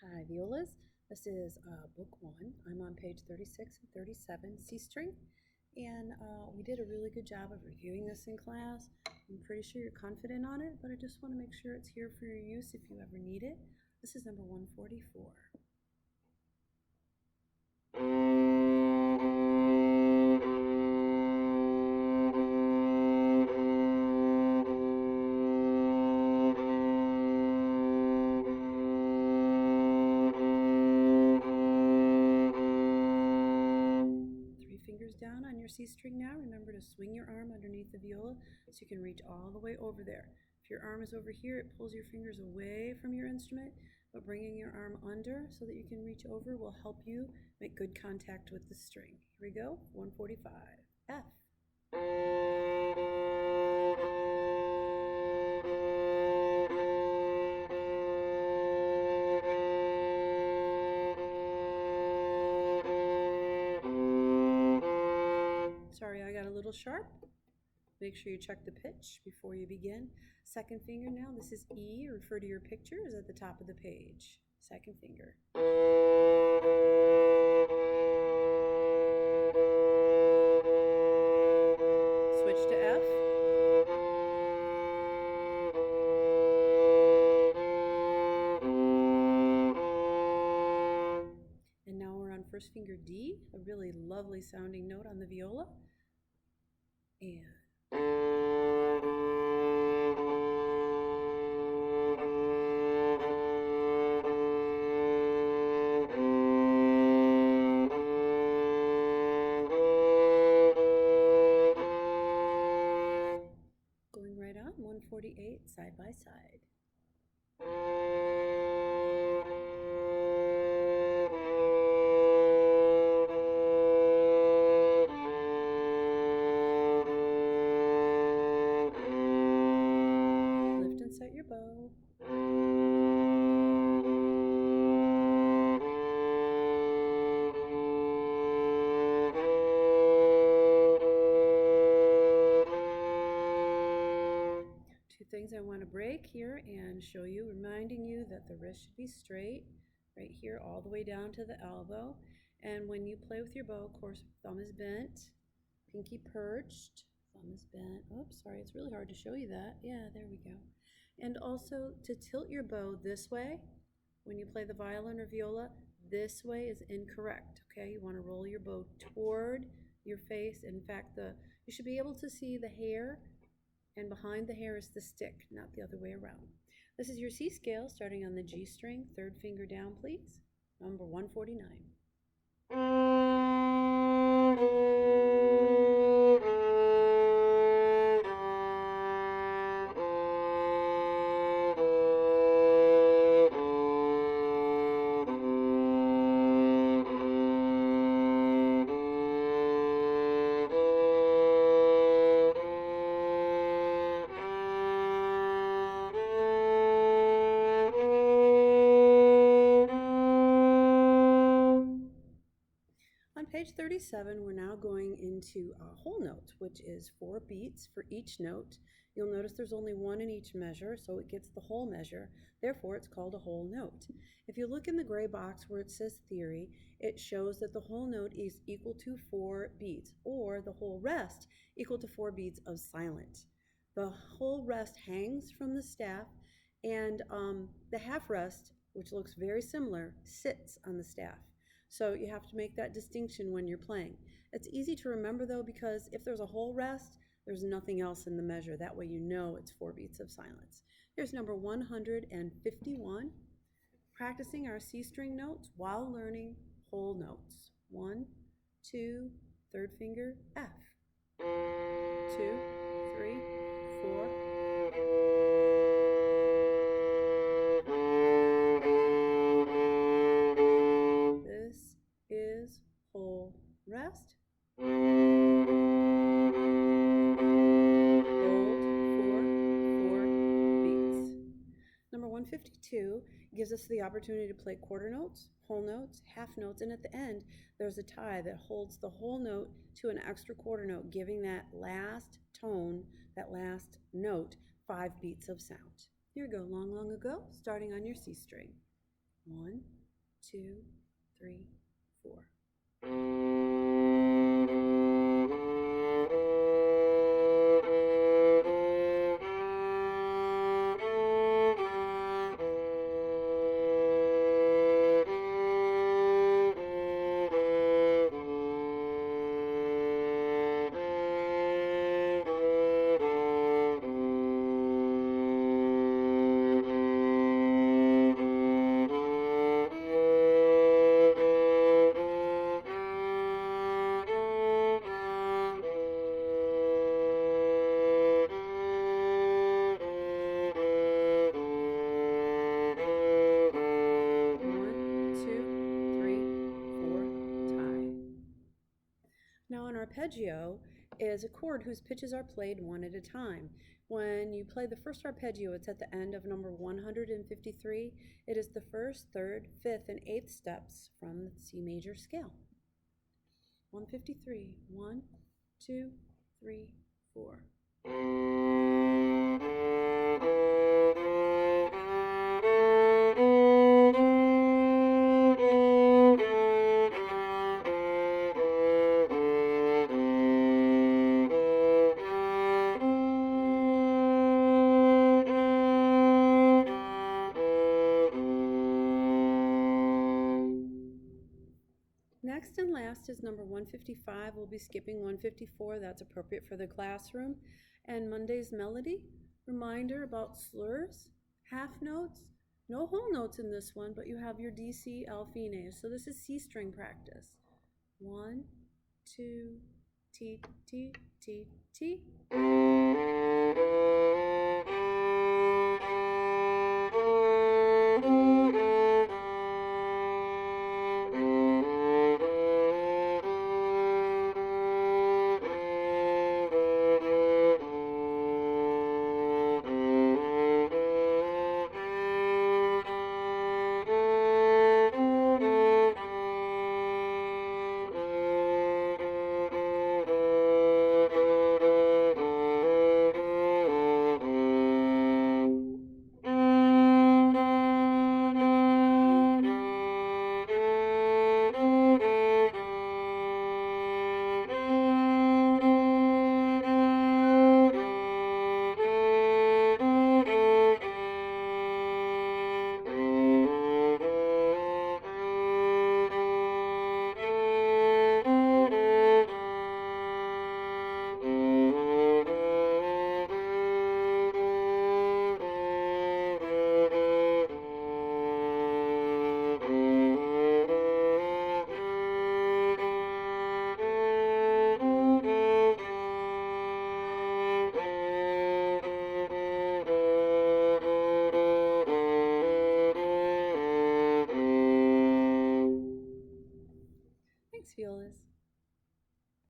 Hi, Violas. This is book one. I'm on page 36 and 37, C string. And we did a really good job of reviewing this in class. I'm pretty sure you're confident on it, but I just want to make sure it's here for your use if you ever need it. This is number 144. Fingers down on your C string now. Remember to swing your arm underneath the viola so you can reach all the way over there. If your arm is over here, it pulls your fingers away from your instrument, but bringing your arm under so that you can reach over will help you make good contact with the string. Here we go, 145, F. Sorry, I got a little sharp. Make sure you check the pitch before you begin. Second finger now, this is E. Refer to your picture, is at the top of the page. Second finger. Switch to F. And now we're on first finger D, a really lovely sounding note on the viola. And going right on, 148, side by side. Lift and set your bow. Two things I want to break here and show you, reminding you that the wrist should be straight, right here all the way down to the elbow. And when you play with your bow, of course, thumb is bent, pinky perched, thumb is bent. Oops, sorry, it's really hard to show you that. Yeah, there we go. And also to tilt your bow this way, when you play the violin or viola, this way is incorrect, okay? You want to roll your bow toward your face. In fact, you should be able to see the hair, and behind the hair is the stick, not the other way around. This is your C scale starting on the G string. Third finger down, please. Number 149. On page 37, we're now going into a whole note, which is 4 beats for each note. You'll notice there's only one in each measure, so it gets the whole measure. Therefore, it's called a whole note. If you look in the gray box where it says theory, it shows that the whole note is equal to 4 beats, or the whole rest equal to 4 beats of silent. The whole rest hangs from the staff, and the half rest, which looks very similar, sits on the staff. So you have to make that distinction when you're playing. It's easy to remember though, because if there's a whole rest, there's nothing else in the measure. That way you know it's 4 beats of silence. Here's number 151, practicing our C string notes while learning whole notes. 1, 2, third finger, F. 2, 3, 4. Is whole rest. Hold for 4 beats. Number 152 gives us the opportunity to play quarter notes, whole notes, half notes, and at the end there's a tie that holds the whole note to an extra quarter note, giving that last tone, that last note, 5 beats of sound. Here we go, long, long ago, starting on your C string. 1, 2, 3, 4. Now, an arpeggio is a chord whose pitches are played one at a time. When you play the first arpeggio, it's at the end of number 153. It is the first, third, fifth, and eighth steps from the C major scale. 153, 1, 2, 3, 4. Next and last is number 155. We'll be skipping 154. That's appropriate for the classroom. And Monday's melody, reminder about slurs, half notes, no whole notes in this one, but you have your D, C, L, Fine. So this is C string practice. 1, 2, T, T, T, T.